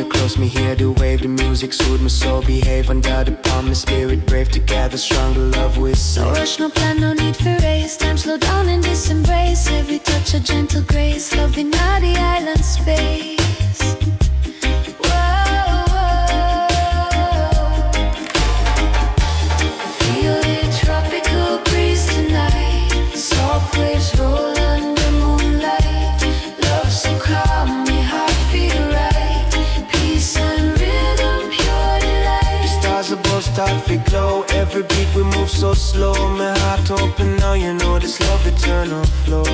near, close me here to wave. The music soothe my soul, behave under the palm. The spirit brave together, stronger love with soul. No rush, no plan, no need for race. Time slow down in this embrace. Every touch a gentle grace. Loving all the island space. Soft waves roll under moonlight. Love so calm, my heart feel right. Peace and rhythm, pure delight. The stars above start to glow. Every beat we move so slow. My heart open now, you know this love eternal flow.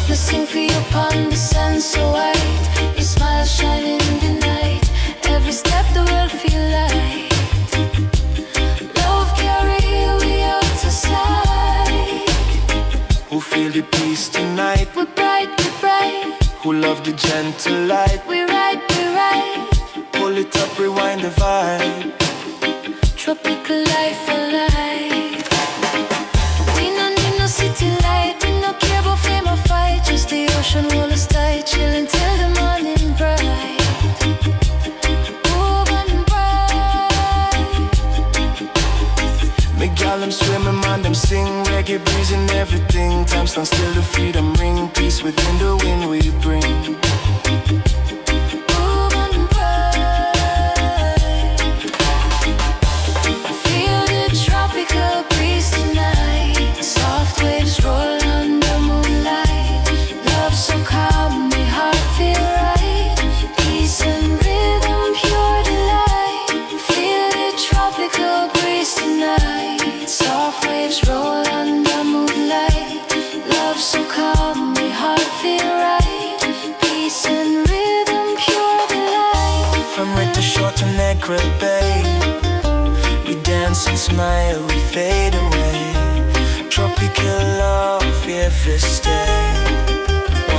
I sing for you upon the sun so white. Your smile shining in the night. Every step the world feel light. Who feel the peace tonight? We're bright, we're bright. Who love the gentle light? We're right, we're right. Pull it up, rewind the vibe. Tropical life alive. We no need no city light. We no care about fame or fight. Just the ocean hold us tight. Chillin' till the morning bright. Me gal them swimming, man them sing. Reggae breezing everything. Time stand still, the freedom ring. Peace within the wind we bring. Feel the tropical breeze tonight. Soft waves roll under moonlight. Love so calm, my heart feel right. Peace and rhythm, pure delight. Feel the tropical breeze tonight. Soft waves roll under moonlight. Love so calm, my heart feel right. Peace and rhythm, pure delight. From red to short to Negril Bay, we dance and smile, we fade away. Tropical love, here for stay.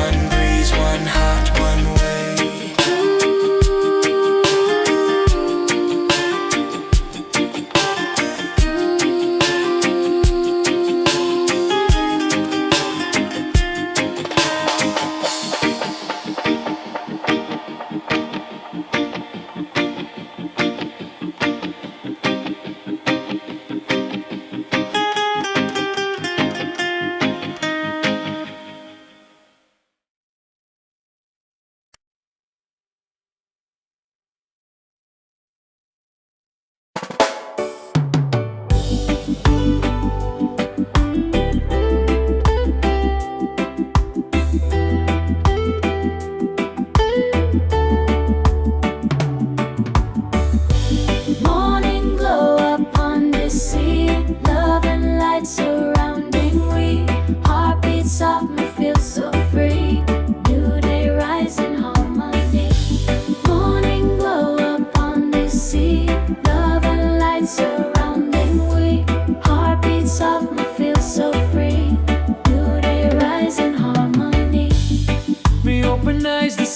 One breeze, one heart, one way.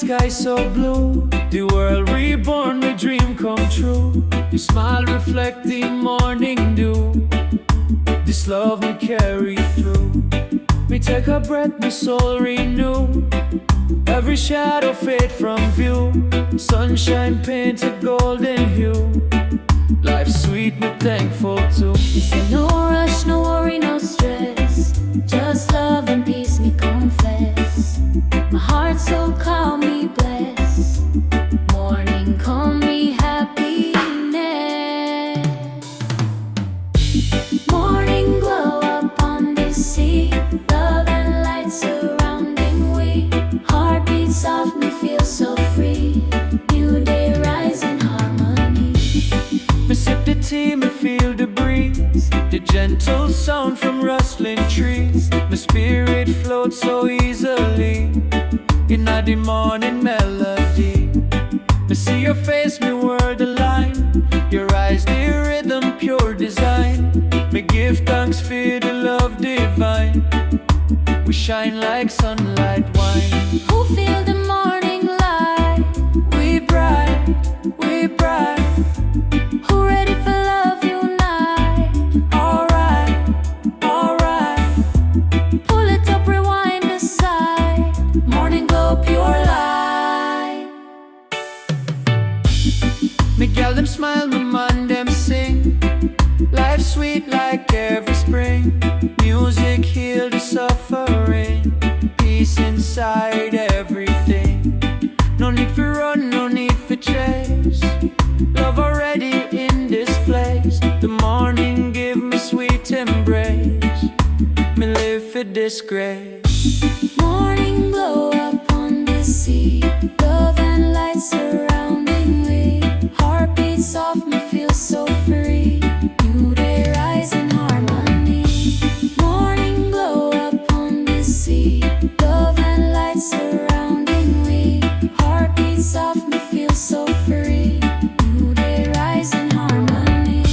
Sky so blue, the world reborn, the dream come true. Your smile reflecting morning dew. This love me carry through. Me take a breath, my soul renew. Every shadow fade from view. Sunshine paint a golden hue. Life sweet, me thankful too. It's no rush, no worry, no stress. Just love and peace, me confess. My heart so calm, me bless. Morning come, me happiness. Morning glow upon this sea. Love and light surrounding we. Heartbeat soft, me feel so free. New day rise in harmony. Me sip the tea, me feel the breeze. The gentle sound from rustling trees. My spirit floats so easily in the morning melody. Me see your face, me word align. Your eyes, the rhythm, pure design. Me give thanks for the love divine. We shine like sunlight wine. Who feel the morning light? We bright, we bright. Who ready for love unite? Alright, alright. Pull it up, rewind Me gal them smile, my man them sing. Life sweet like every spring. Music heal the suffering. Peace inside everything. No need for run, no need for chase. Love already in this place. The morning give me sweet embrace. Me live for this grace. Morning glow up on the sea. Love and light surrounding me. Heartbeat soft, me feel so free. New day rise in harmony. Morning glow up on the sea. Love and light surrounding me. Heartbeat soft, me feel so free. New day rise in harmony.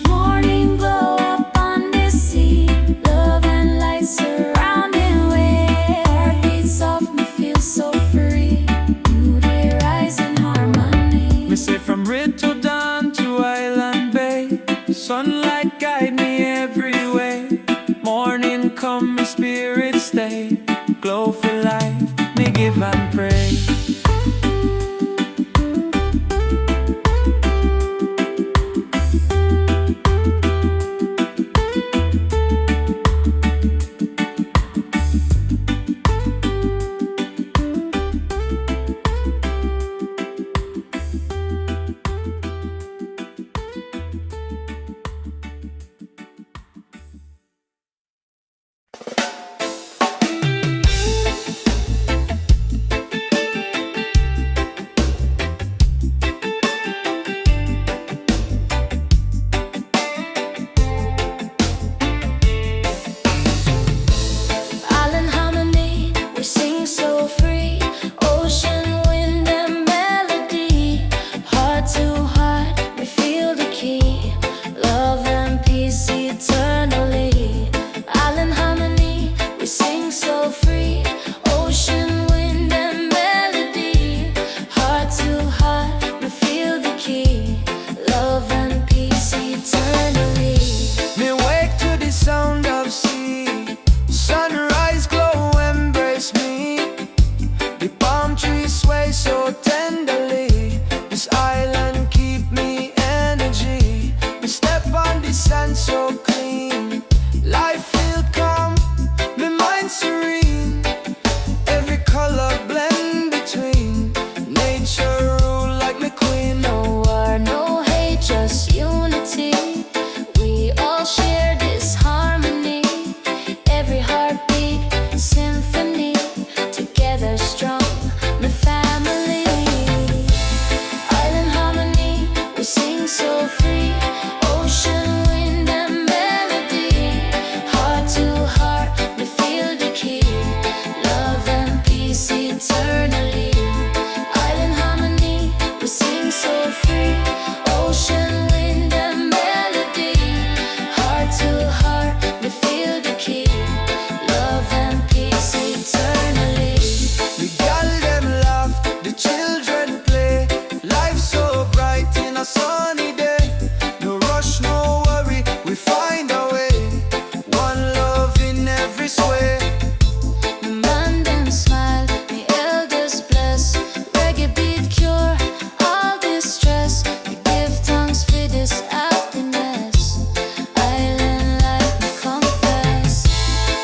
Morning glow up on the sea. Love and light surrounding me. Heartbeat soft, me feel so free. New day rise in harmony. Me say from red to dawn to Island Bay. Sunlight guide me every way. Morning come, my spirit stay. Glow for life, me give and pray. Island harmony, we sing so free. Ocean, wind and melody. Heart to heart, we feel the key. Love and peace eternally. Island harmony, we sing so free. Ocean, wind and melody. Heart to heart, we feel the key. Love and peace eternally. Me wake to the sound of sea. Sunrise glow embrace me. The palm trees sway so tenderly. This island keep me energy. Me step on the sand so clean. Life feel calm, me mind serene. Every color blend between. Nature rule like me queen. No war, no hate, just unity. We all share this harmony. Every heartbeat, symphony. Together strong, the family. Island harmony, we sing so free. Ocean, wind and melody. Heart to heart, we feel the key. Love and peace eternally. Island harmony, we sing so free. Ocean, wind and melody. Heart to heart, we feel the key. Love and peace eternally. The gal them laugh, the children play. Life so bright in a sunny day. No rush, no worry, we find a way. One love in every sway. The man them smile, the elders bless. Reggae beat cure all distress. We give thanks for this happiness. Island life, we confess.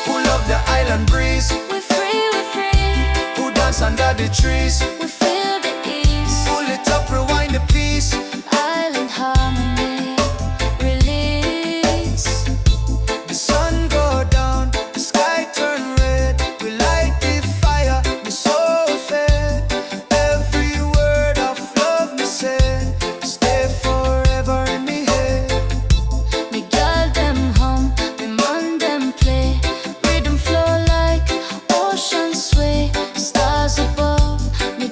Who love the island breeze? We're free, we're free. Who dance under the trees? We feel the ease. Pull it up, rewind the piece. Island harmony, release. The sun go down, the sky turn red. We light the fire, the soul fed. Every word of love me said, stay forever in me head. Me girl them hum, me man them play. Rhythm flow like ocean sway. Stars above, me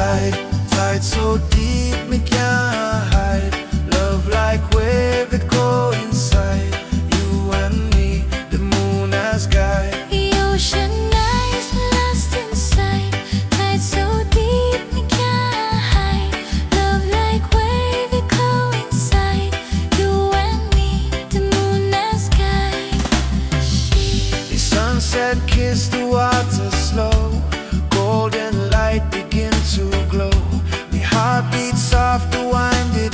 inside. Tight so deep me can't hide. Love like wave it go inside. You and me, the moon as guide. The ocean eyes lost inside. Tight so deep we can't hide. Love like wave it go inside. You and me, the moon as guide. The sunset kiss the water slow. Golden light begin to glow. My heart beats soft to wind it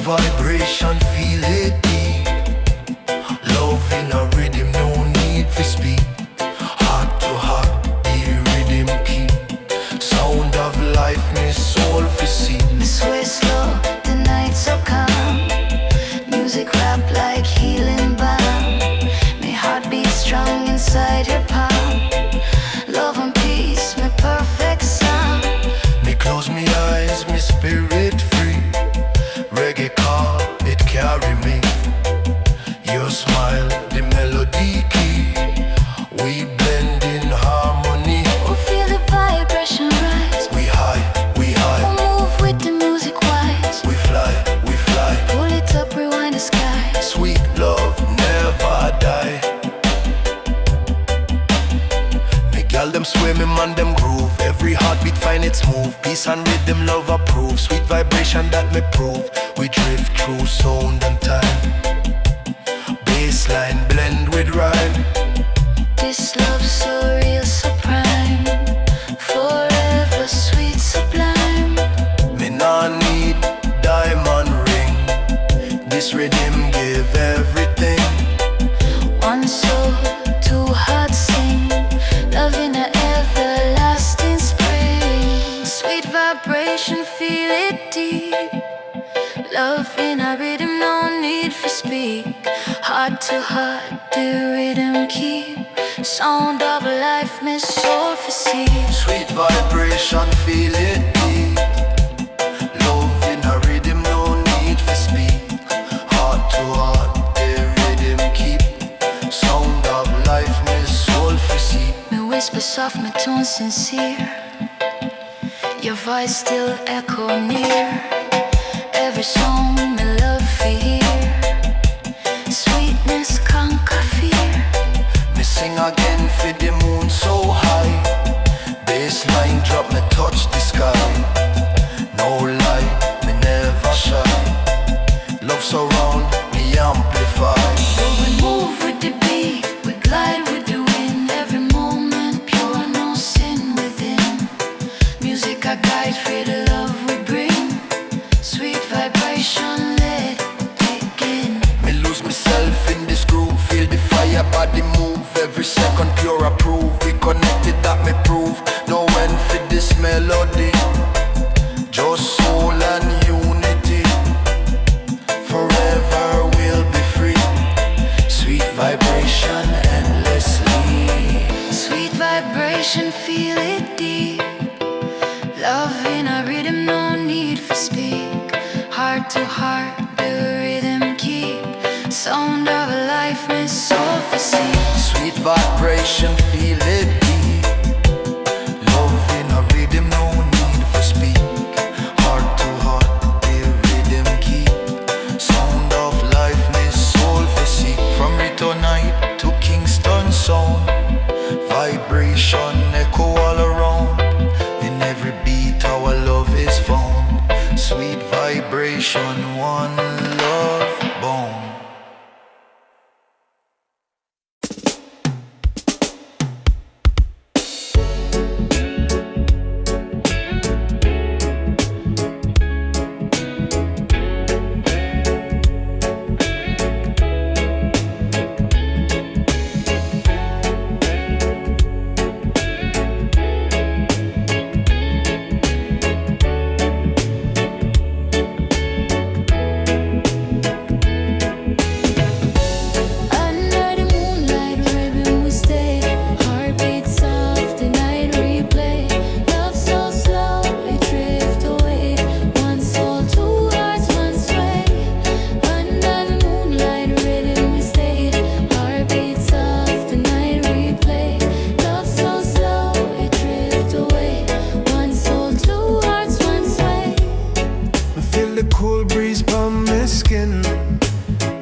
vibration, feel it deep. Love in a rhythm, no need for speak. Heart to heart, the rhythm keep. Sound of life, me soul for see. Me sway slow, the night so calm. Music wrap like healing balm. Me heart beat strong inside your palm. Love and peace, my perfect sound. Me close me eyes, me spirit free. Reggae call, it carry me. Your smile, the melody key. We blend in harmony. We feel the vibration rise. We high, we We high. move with the music wise. We fly, we fly. Pull it up, rewind the sky. Sweet love never die. Me gal them sway, me man them groove. Every heartbeat find its move. Peace and rhythm, love approve. Sweet vibration that me prove. We drift through sound and time. Bassline blend with rhyme. This love so real, so prime. Forever sweet, sublime. Me nah need diamond ring. This rhythm give everything. One soul, two hearts sing. Love in an everlasting spring. Sweet vibration, feel it deep. Love in a rhythm, no need for speak. Heart to heart, the rhythm keep. Sound of life, me soul for see. Sweet vibration, feel it deep. Love in a rhythm, no need for speak. Heart to heart, the rhythm keep. Sound of life, me soul for see. Me whisper soft, my tone sincere. Your voice still echo near. Every song, me love for hear. Sweetness conquer fear. Me sing again for the moon so high. Bassline drop, me touch the sky. No lie, me never shy. Love surround, me amplify. We move with the beat, we glide with the wind. Every moment pure, no sin within. Music a guide for the love we bring. Sweet vibration, let it begin. Me lose myself in this groove. Feel the fire, body move. Every second pure approve. We connected, that me prove. No end for this melody. Just soul and unity. Forever we'll be free. Sweet vibration endlessly. Sweet vibration, feel it deep. Love in a rhythm, no need for speak. Heart to heart, the rhythm keep. Sound of life, me soul for see. Sweet vibration, feel it deep. Love in a rhythm, no need for speak. Heart to heart, the rhythm keep. Sound of life, me soul for seek. From Rito night to Kingston sound. Vibration echo all around. In every beat our love is found. Sweet vibration, one love bone.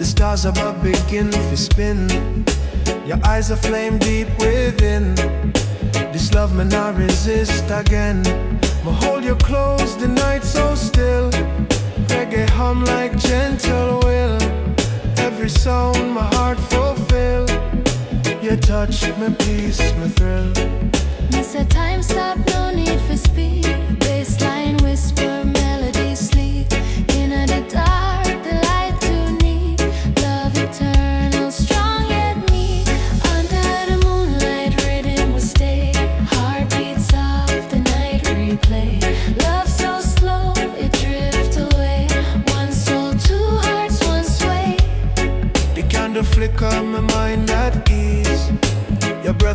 stars above begin to spin. Your eyes are flame deep within. This love may not resist again. But hold you close, the night so still. Reggae hum like gentle will. Every sound my heart fulfill. Your touch, my peace, my thrill. Miss a time stop, no need for speed. Bassline whisper, melody sleep. In the dark,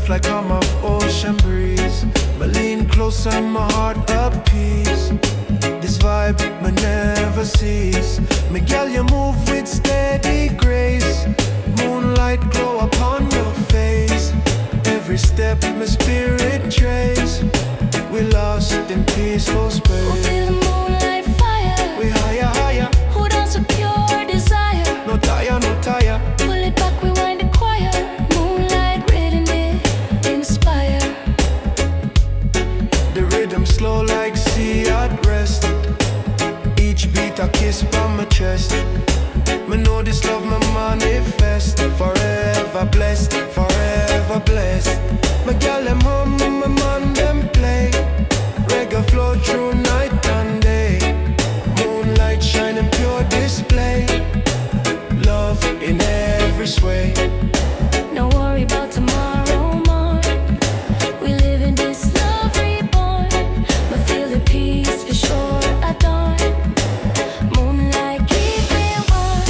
soft like hum of ocean breeze. Me lean closer, my heart appease. This vibe me never cease. Me girl, you move with steady grace. Moonlight glow upon your face. Every step my spirit trace. We lost in peaceful space. We'll feel the moonlight fire. We higher, higher. Who dance with pure desire? No tire, no tire. Pull it back, rewind the choir. Moonlight rhythm it inspire. The rhythm slow like sea at rest. Each beat a kiss from my chest. Me know this love me manifest. Forever blessed, forever blessed. My girl them hum, my man them play. Reggae flow through night and day. Moonlight shining pure display. Love in every sway. No worry about tomorrow morn. We live in this love reborn. But feel the peace for sure at dawn. Moonlight keep me warm.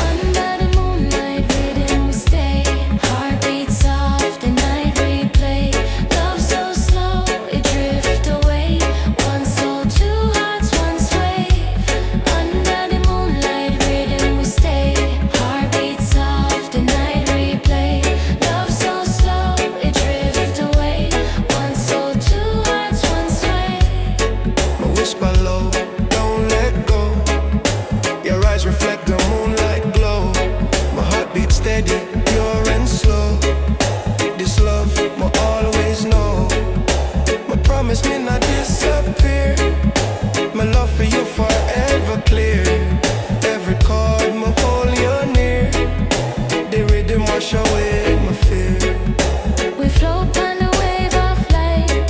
Under the moonlight rhythm we stay. Heartbeat soft, the night replay. Love so slow, it drift away. One soul, two hearts, one sway. Under the moonlight rhythm we stay. Heartbeat soft, the night replay. Love so slow, it drift away. One soul, two hearts, one sway. My whisper low, don't let go. Your eyes reflect the moonlight glow. My heart beats steady, pure and slow. This love, my always know. My promise me not disappear. My love for you forever clear. Every chord, my hold you near. The rhythm wash away my fear. We float on a wave of light.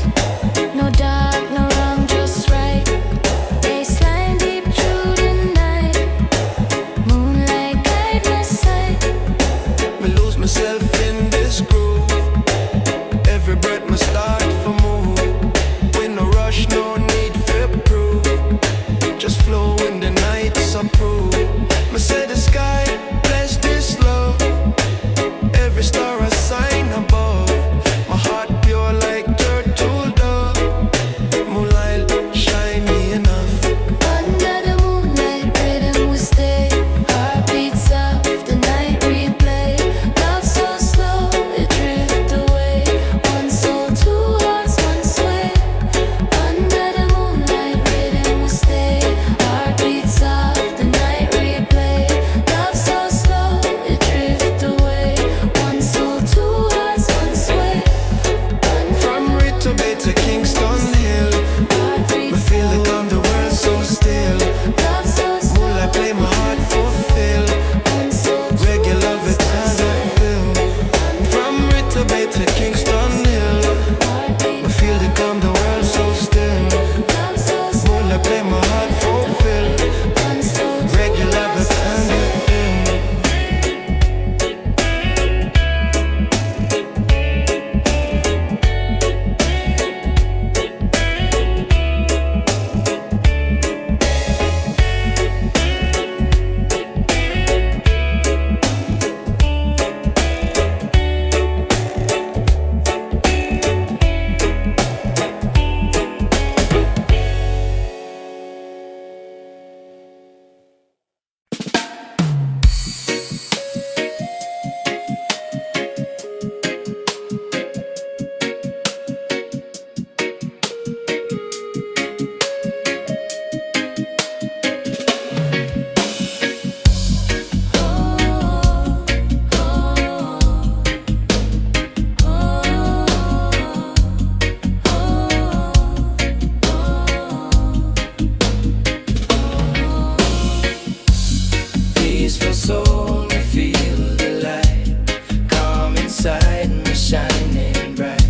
No dark, no wrong, just right. Baseline deep through the night. Moonlight guide my sight. Me lose myself in this groove. Every breath me start for move. With no rush, no need for proof. Just flow in the nights approve. Me say the sky bless this love. Every star a sign above. My heart pure like turtle dove. Moonlight shine me enough. Under the moonlight rhythm we stay. Heartbeats soft, the night replay. Love so slow, it drift away. One soul, two hearts, one sway. Under the moonlight rhythm we stay. Heartbeats soft, the night replay. Love so slow, it drift away. One soul, two hearts, one sway. From Rito Bay to Kingston Hill. Me feel it on the world so still. Love so slow, Moonlight play my heart fulfill. one soul, two Reggae love it as I will. From Rito Bay to Kingston Hill. Me feel it on the world so still. love so slow. Moonlight play my heart fulfill. One soul, two Reggae love it as I will. Peaceful soul, me feel the light. Come inside me, shining bright.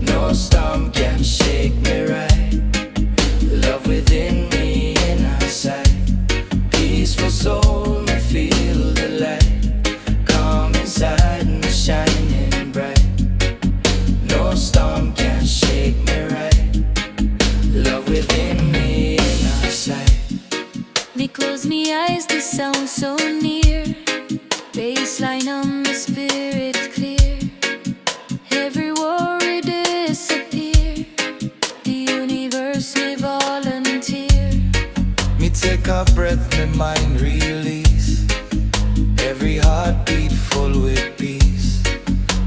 No storm can shake me right. Love within me and outside. Peaceful soul, me feel the light. Come inside me, shining bright. No storm can shake me right. Love within me and outside. Me close me eyes, the sound so near. Baseline on my spirit clear. a breath, my mind release. Every heartbeat full with peace.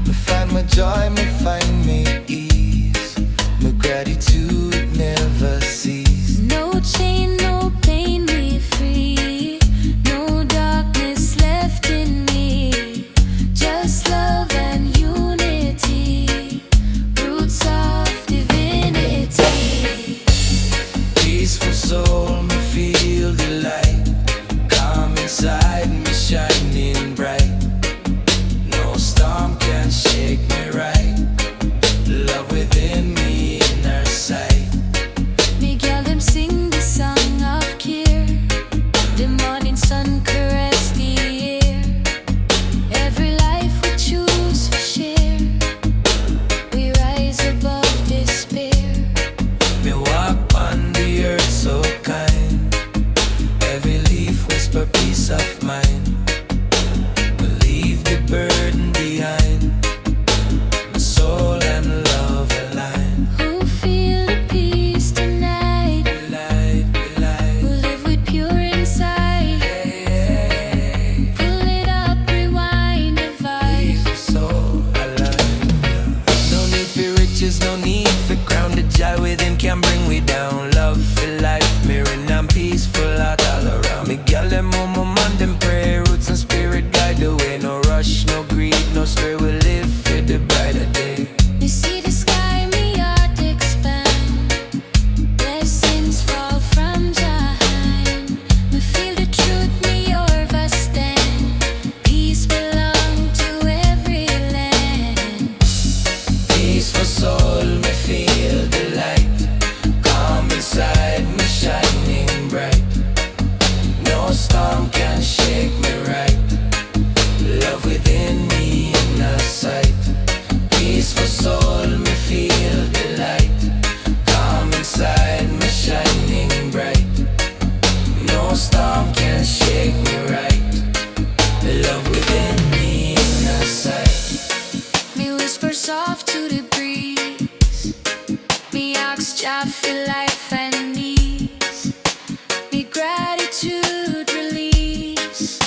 Me find my joy, me find me ease. My gratitude never cease. No chain, no pain, me free. No darkness left in me. Just love and unity. Roots of divinity. Peaceful soul, me feel the light. Calm inside me, shining bright. No storm can shake me right. Love within me, inner sight. Me girl them sing the song of care. The morning sun caress the air. Every life we choose to share. We rise above despair. Me walk on the earth so kind. Every leaf whisper peace of mind. We leave the burden behind. My soul and love align. Who feel the peace tonight? We light, we Who light. live with pure inside? Hey, Pull it up, rewind the vibe. leave the soul alive. No need for riches, no need for crown. The joy within can bring we down. Love for life, mirroring and peaceful out all around. Me girl them on my man, them pray. Roots and spirit guide the way. No rush, no greed, no stray. We live for the brighter day. Me see the sky, me heart expand. Blessings fall from Jahan. Me feel the truth, me overstand. Peace belong to every land. Peaceful soul, me feel the light. Calm inside me, shining bright. No storm can shake me right. Love within me, inner sight. Peaceful soul, me feel the light. Calm inside me, shining bright. No storm can shake me right. Love within me, inner sight. Me whisper soft to the breeze. Me ask Jah for life and ease. Me gratitude release.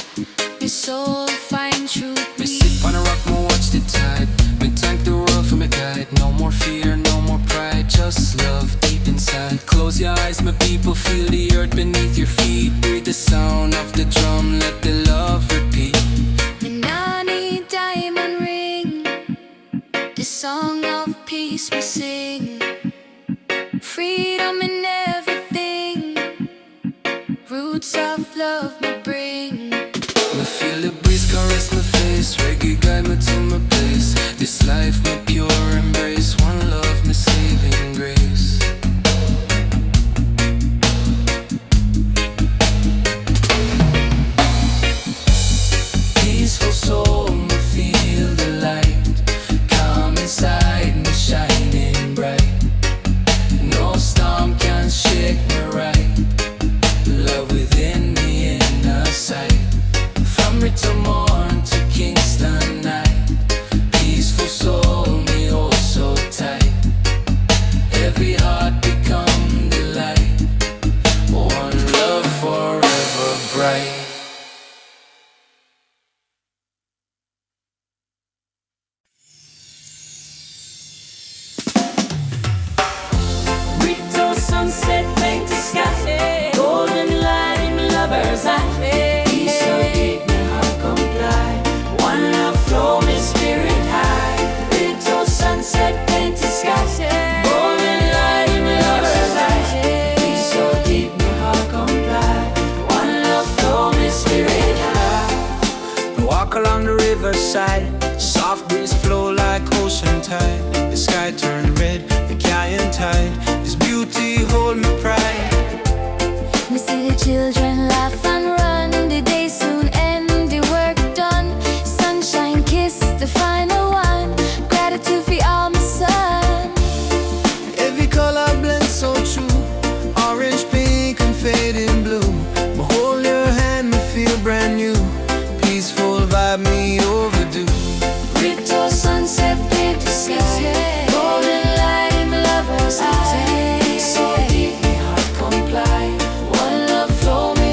Me soul find true Me peace. sit on a rock, me watch the tide. Me thank the world for me guide. No more fear, no more pride, just love deep inside. Close your eyes, my people, feel the earth beneath your feet. Breathe the sound of the drum, let the love repeat. Me nah need diamond ring. The song of peace we sing. Freedom in everything. Roots of love me bring. Me feel the breeze caress my face. Reggae guide me to my place. This life my pure embrace. One love, my saving grace. Peaceful soul, me feel the light. Calm inside me, shining bright. No storm can shake me right. Love within me, inner sight. From it to morn to Kingston night. Peaceful soul, me oh so tight. Every heart become the light. One love forever bright. Rito sunset paint the sky. Golden light in lover's eye. Peace so deep, my heart comply. One love flow, my spirit high. Rito sunset paint the sky. Golden light in lover's eye. Peace so deep, my heart comply. One love flow, my spirit high. Walk along the riverside. Soft breeze flow like ocean tide. The sky turn red, the giant tide. This beauty hold me pride. Me see the children laugh and run. The day soon end, the work done. Sunshine kiss, the final one. Gratitude for all my son. Every color blends so true. Orange, pink and fading blue. But hold your hand, me feel brand new. Peaceful vibe, me overdue. Rito sunset paint the sky. Golden light in my lover's eye. So deep, my heart comply. One love flow, me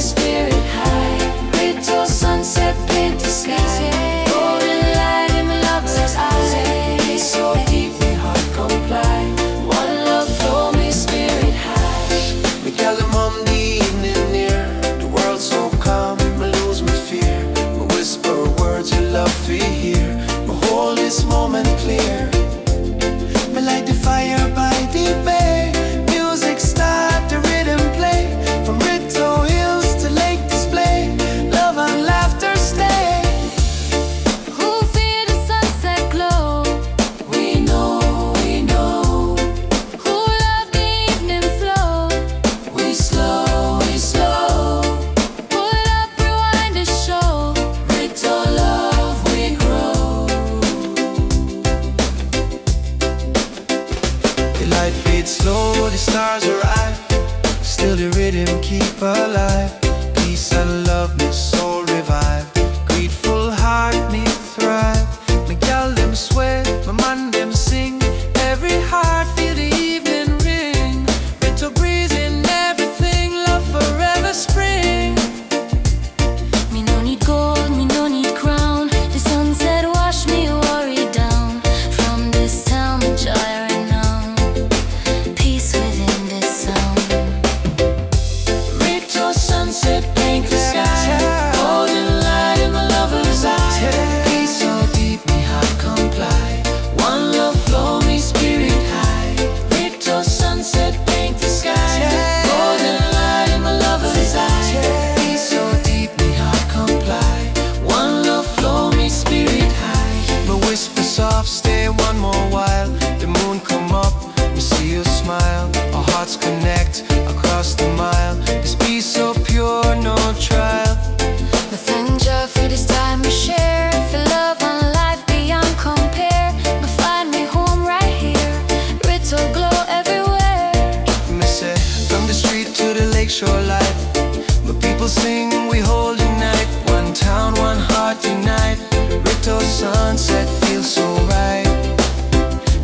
golden night. One town, one heart unite. Rito sunset feels so right.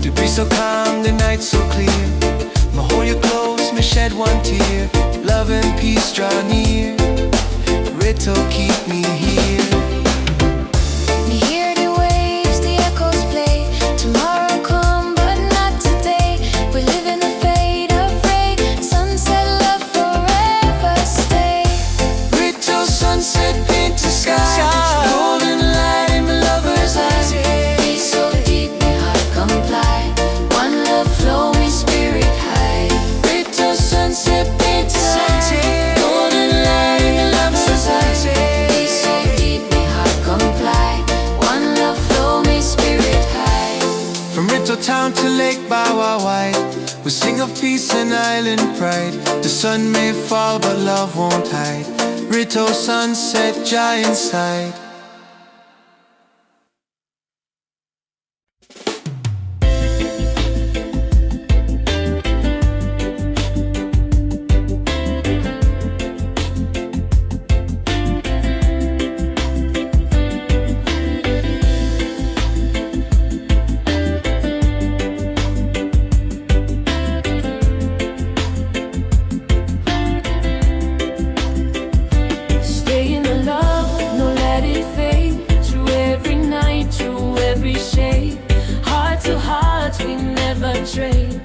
The breeze so calm, the night so clear. Me hold you close, me shed one tear. Love and peace draw near. Rito keep me here. Me hear the waves, the echoes play. Tomorrow come, but not today. We live in the fade of rain. Sunset love forever stay. Rito sunset paint the sky. Golden light in my lover's eyes. Be so deep, me heart comply. One love flow, me spirit high. Rito sunset paint the sky. Golden light in my lover's eyes. Be so deep, me heart comply. One love flow, me spirit high. From Rito town to Lake Bawa White, we sing of peace and island pride. The sun may fall but love won't hide. Rito sunset giant side. Stay in the love, no let it fade. Through every night, through every shade. Heart to heart, we never trade.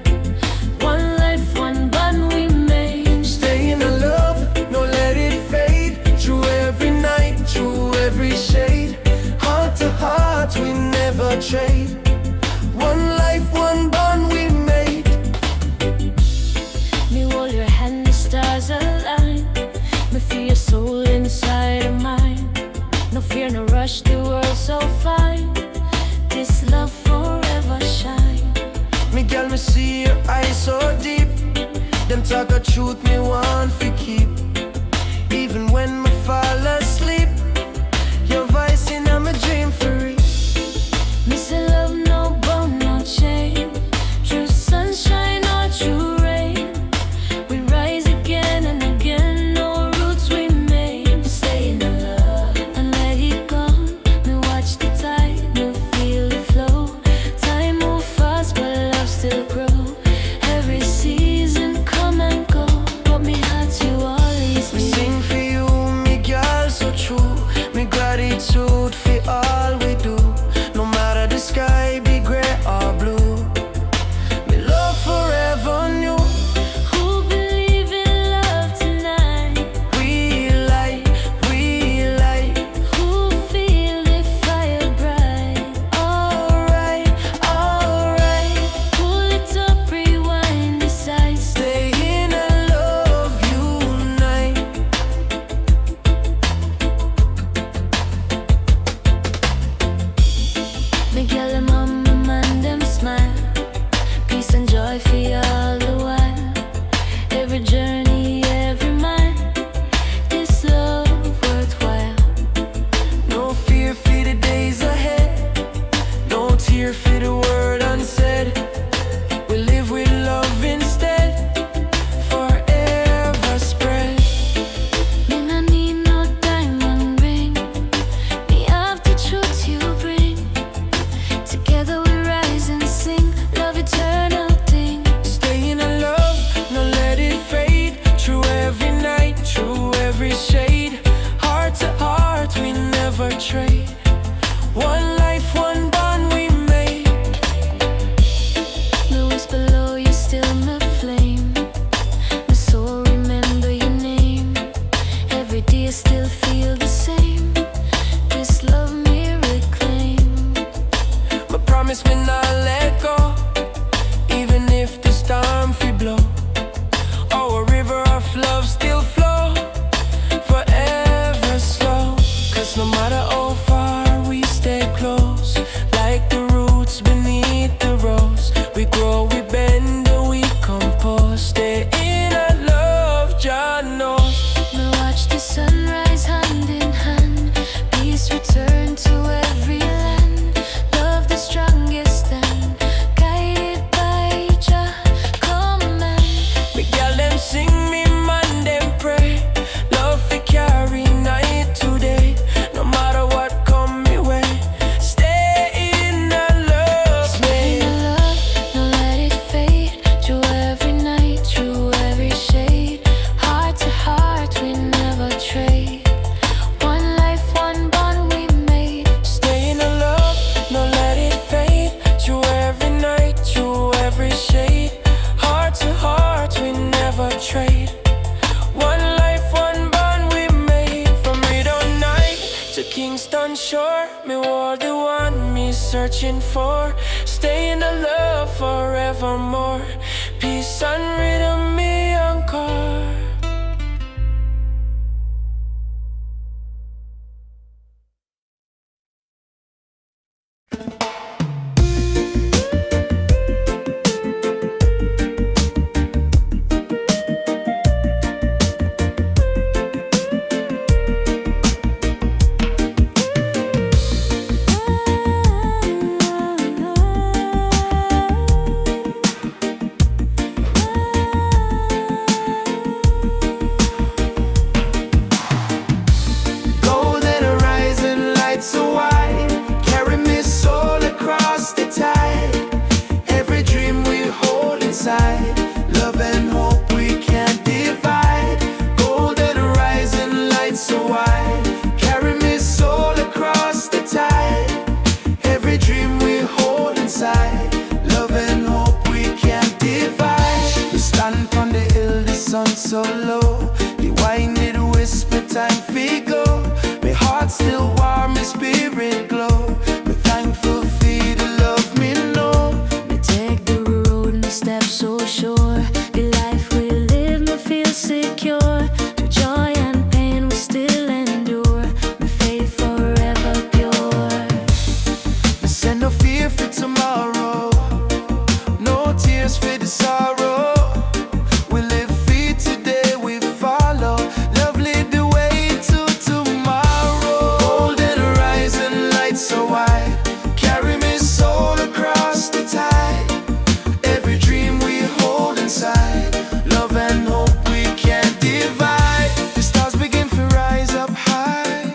One life, one bond we made. Stay in the love, no let it fade. Through every night, through every shade. Heart to heart, we never trade. One life, one bond we made. Me hold your hand, the stars align. Me feel your soul inside of mine. No fear, no rush, the world's so fine. This love forever shine. Me girl, me see your eyes so deep. Them talk of truth, me want to keep. Even when me fall asleep, your voice in my dream for real. Me say love, no bone, no chain. True sunshine or true rain. We rise again and again. No roots we made. Stay in the love and let it go. Me watch the tide, me feel the flow. Time move fast, but love still grow. Every season come and go, but me heart you all things done sure. Me war the one me searching for. Stay in the love forevermore. Peace and rhythm me encore. Love and hope we can't divide. Golden horizon light so wide. Carry me soul across the tide. Every dream we hold inside. Love and hope we can't divide. We stand on the hill, the sun so low. The winded whisper time we go. My heart still warm, my spirit glow. We're thankful for the love me know. Me take the road and step so sure. The life we live me feel secure. Through joy and pain we still endure. My faith forever pure. We send no fear for tomorrow. No tears for the sorrow. We live free today, we follow. Love lead the way to tomorrow. Golden horizon light so wide. Carry me soul across the tide. Every dream we hold inside. Love and hope we can't divide. The stars begin to rise up high.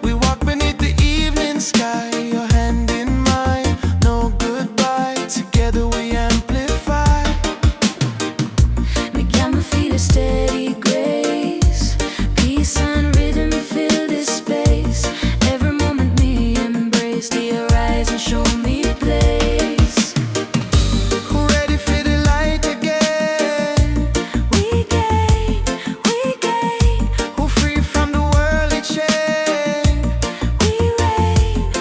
We walk beneath the evening sky. Your hand in mine, no goodbye. Together we amplify. Me got my feet a steady grace. Peace and rhythm fill this space. Every moment me embrace the horizon, show me place. Ready for the light again. We gain, Who free from the worldly chain. we reign.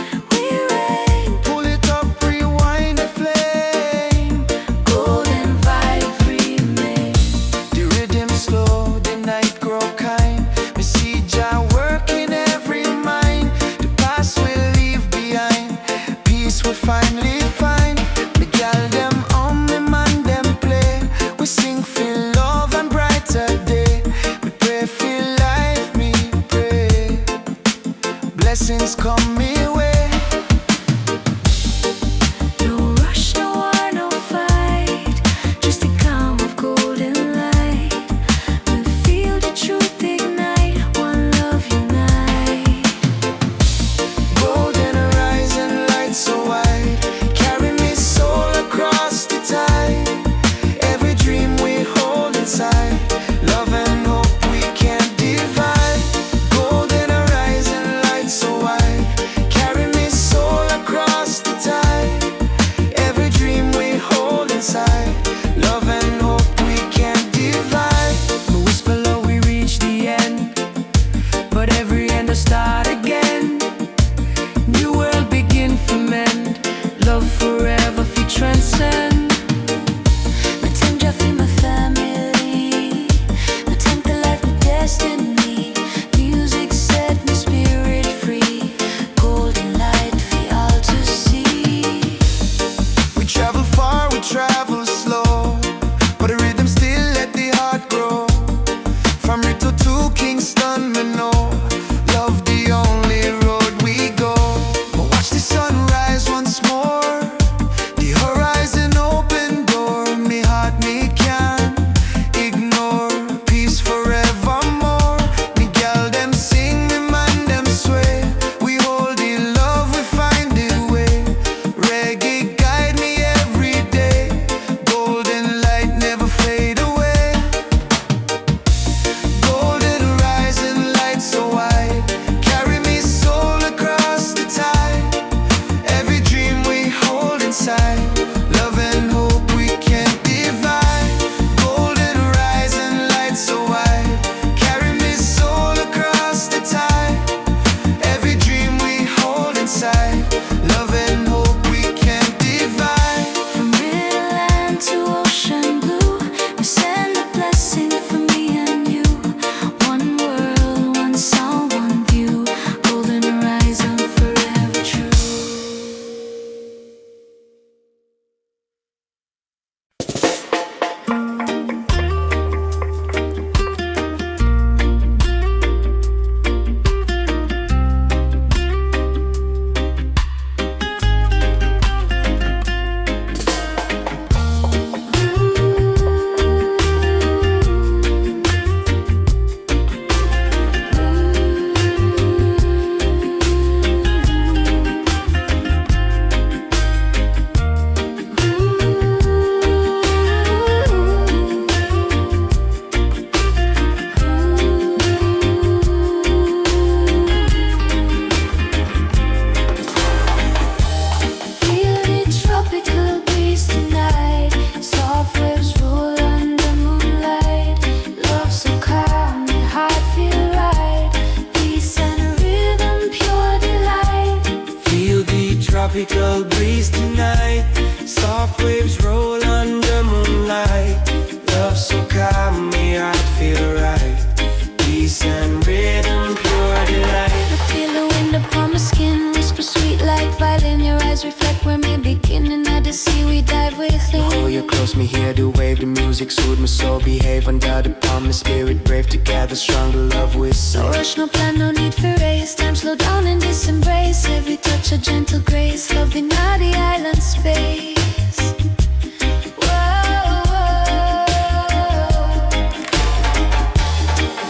Pull it up, rewind the flame. Golden vibe remain. The rhythm slow, the night grow kind. We see Jah work in every mind. The past we'll leave behind. Peace we'll finally find. Me gal them on, me man them play. We sing for love and brighter day. We pray for life, me pray. Blessings come me way. No rush, no war, no fight. Just the calm of golden light. We feel the truth ignite. One love unite. Golden horizon light so wide. Carry me soul across the tide. Every dream we hold inside. Love and hope we can't divide. Golden horizon light so wide. tropical breeze tonight. Soft waves roll under moonlight. Love so calm, me heart feel right. Peace and rhythm, pure delight. I feel the wind upon my skin, whisper sweet like violin. Your eyes reflect where me beginning. At the sea we dive within. Hold you close, me here to wave. The music soothe my soul, behave under the palm. The spirit brave together, stronger love with No soul. rush, no plan, no need for race. Time slow down in this embrace. Every touch a gentle grace. Loving now the island space. Whoa, whoa.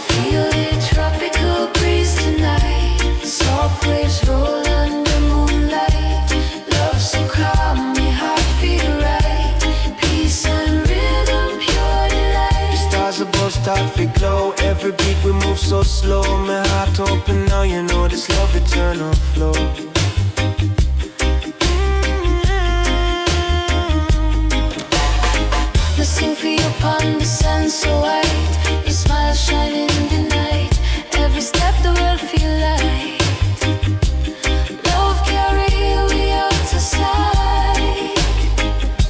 Feel the tropical breeze tonight. Soft waves roll under moonlight. Love so calm, my heart feel right. Peace and rhythm, pure delight. Stars above start to glow. Every beat we move so slow. My heart open now, you know this love eternal flow. I sing for you upon the sun so white. Your smile shining in the night. Every step the world feel light. Love carry we out to sight.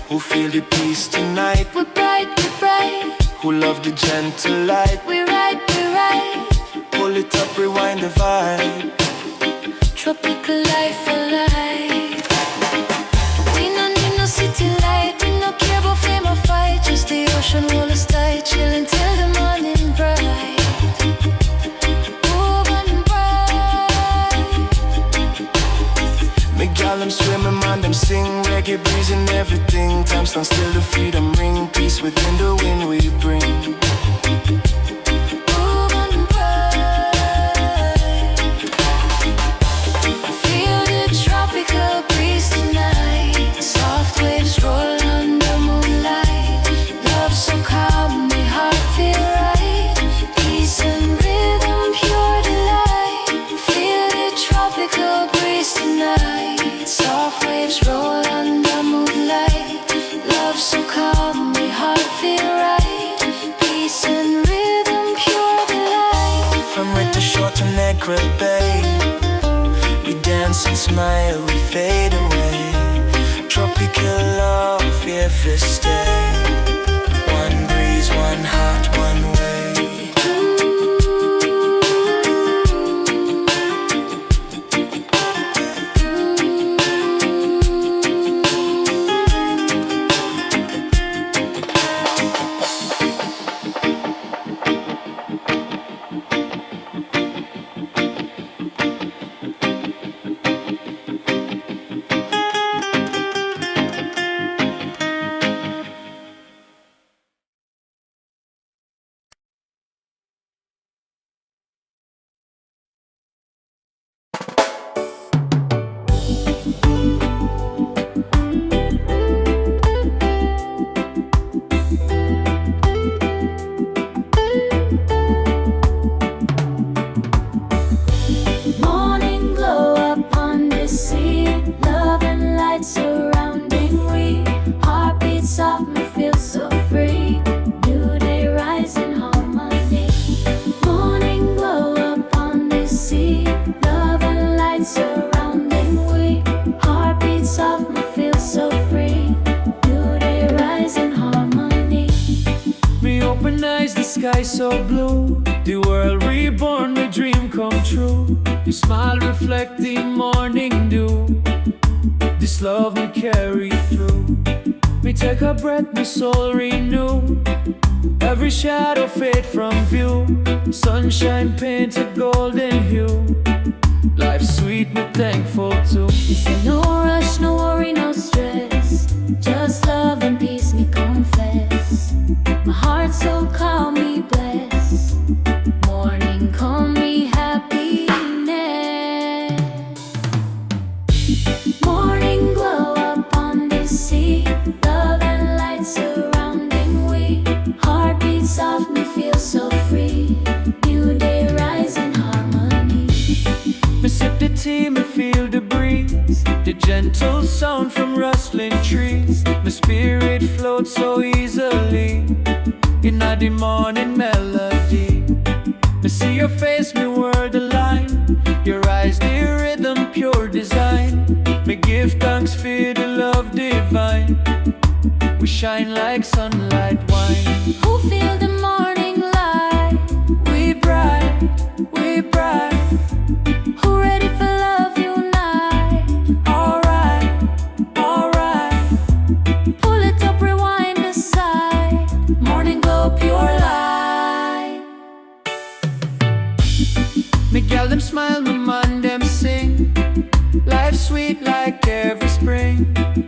Who feel the peace tonight? We're bright, we're bright. Who love the gentle light? We ride, we ride. Pull it up, rewind the vibe. Tropical life alive. We no need no city light. We no care about fame or fight. Just the ocean hold us tight. Chillin' till the morning bright. Woman bright. Me gal them swimming, man them sing. Reggae breezing everything. Time stand still, the freedom ring. Peace within the wind we bring. Woman bright. Feel the tropical breeze tonight. Soft waves roll under moonlight. Love so calm, my heart feel right. Peace and rhythm, pure delight. Feel the tropical breeze tonight. Soft waves roll under moonlight. Love so calm, my heart feel right. Peace and rhythm, pure delight. From red to short to Negra Bay, we dance and smile, we fade away. Tropical love, here for stay. One breeze, one heart, one way. Morning glow upon the sea. Love and light surrounding we. Heartbeats of me feel so free. New day rise in harmony. Morning glow upon the sea. Love and light surrounding we. Heartbeats of me feel so free. New day rise in harmony. Me open eyes, the sky so blue. The world reborn, the dream come true. Your smile reflect the morning dew. This love me carry through. Me take a breath, my soul renew. Every shadow fade from view. Sunshine paint a golden hue. Life sweet, me thankful too. It's no rush, no worry, no stress. Just love and peace, me confess. My heart so calm, me bless. Morning come, me happiness. Morning glow upon the sea. Love and light surrounding we. Heartbeats of me feel so free. New day rise in harmony. Me sip the tea, me feel the breeze. The gentle sound from rustling trees. My spirit floats so easily in the morning melody. Me see your face, me word align. Your eyes, the rhythm, pure design. Me give thanks like sunlight wine. Who feel the morning light? We bright. Who ready for love unite? Alright. Pull it up, rewind the side. Morning glow, pure light. Me gal them smile, my man them sing. Life sweet like every spring.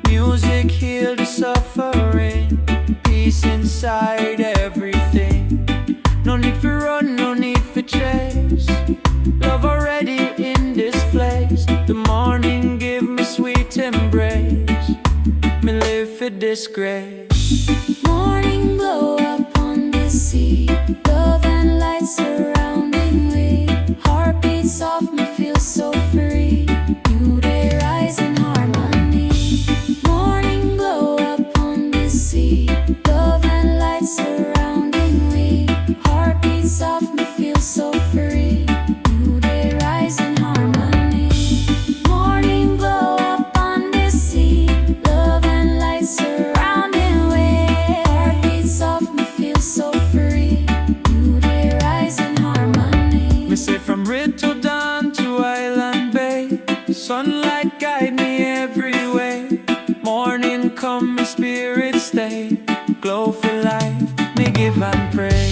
Music heal the suffering. Peace inside everything. No need for run, no need for chase. Love already in this place. The morning give me sweet embrace. Me live for this grace. Morning glow up on the sea. Love and light surrounding me. Heartbeat soft, me feel so free. New day rise in harmony. Morning glow up on the sea. Love and light surrounding me. Heartbeat soft, me feel so free. New day rise in harmony. Morning glow up on the sea. Love and light surrounding me. Heartbeat soft, me feel so free. New day rise in harmony. Me say from red to dawn to Island Bay. Sunlight guide me every way. Morning come, my spirit stay. Glow for life, me give and pray.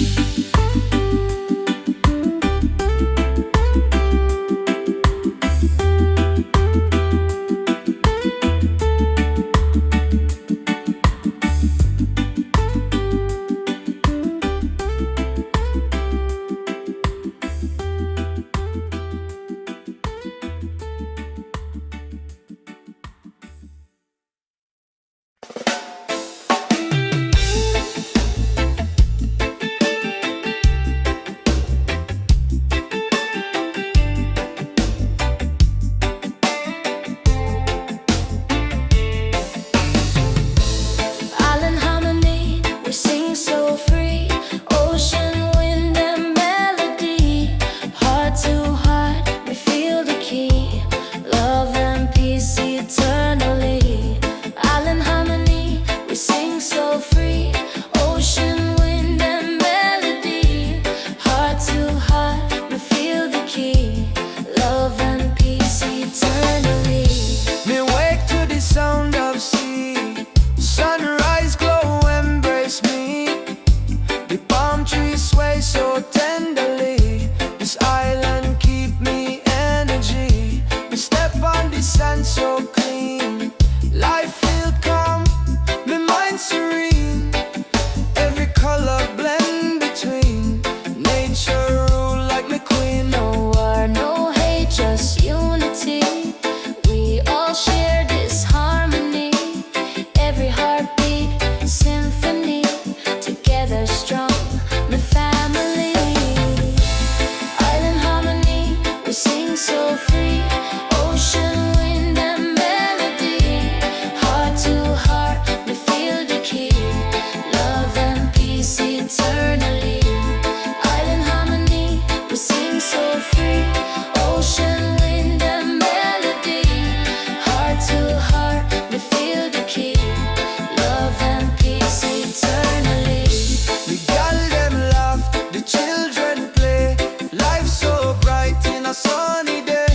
Island harmony, we sing so free. Ocean, wind and melody. Heart to heart, we feel the key. Love and peace eternally. Island harmony, we sing so free. Ocean, wind and melody. Heart to heart, we feel the key. Love and peace eternally. Me wake to the sound of sea. Sunrise glow embrace me. The palm trees sway so tenderly. This island keep me energy. We step on the sand so clean. Life feel calm, my mind serene. Every color blend between. Nature rule like me queen. No war, no hate, just unity. We all share this harmony. Every heartbeat, symphony. Together strong, my family. Island harmony, we sing so free. Ocean, wind and melody. Heart to heart, we feel the key. Love and peace eternally. Island harmony, we sing so free. Ocean, wind and melody. Heart to heart, we feel the key. Love and peace eternally. The gal them laugh, the children play. Life so bright in a sunny day.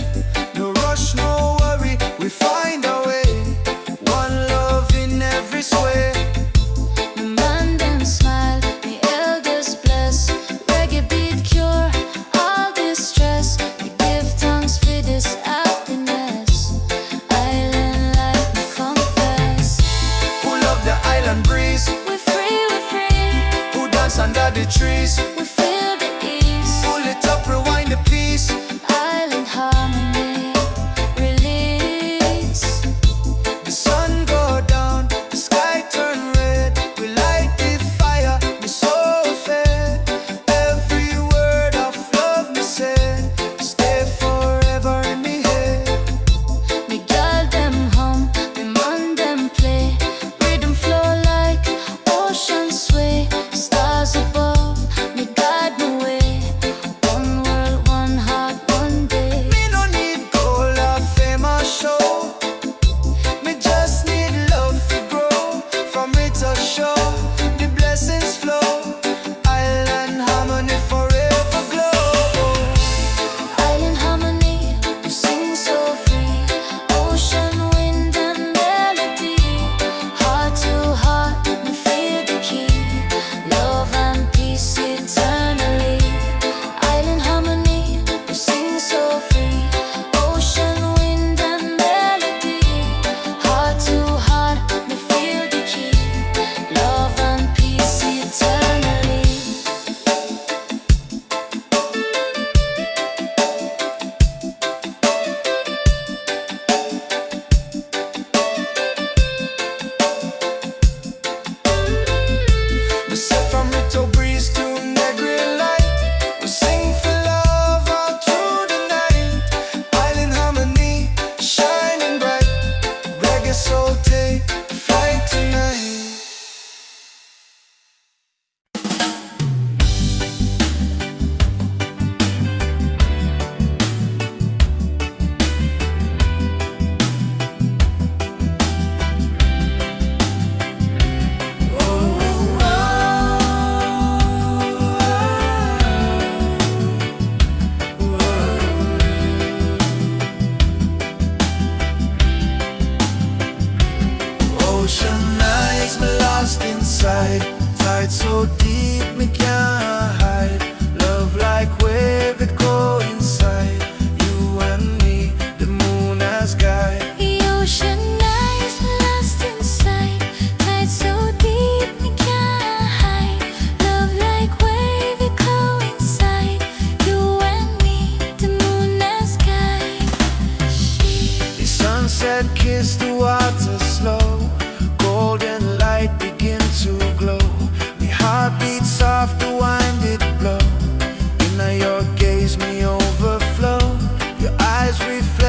reflect